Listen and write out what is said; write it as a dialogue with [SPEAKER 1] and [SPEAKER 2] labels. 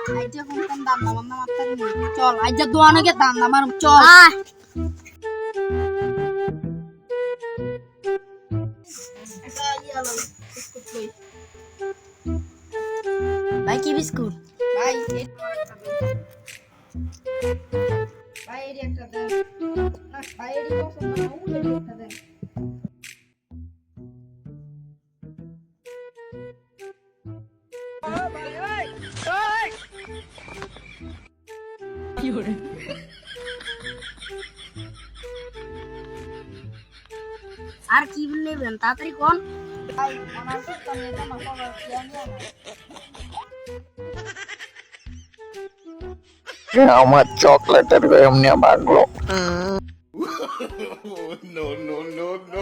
[SPEAKER 1] আইজা কোন দাম নাম মাত্র চল আইজা দোয়ানকে দাম নামার চল ভাই কি বিস্কুট ভাই ভাই এর একটা দেন না ভাই এর পছন্দ না ওই একটা দেন আর কি নেবেন তাড়াতাড়ি কোন ভাই আমার তো নেতা মাথা
[SPEAKER 2] আমার চকলেটের এমনি ভাগলো
[SPEAKER 3] no, no, no, no.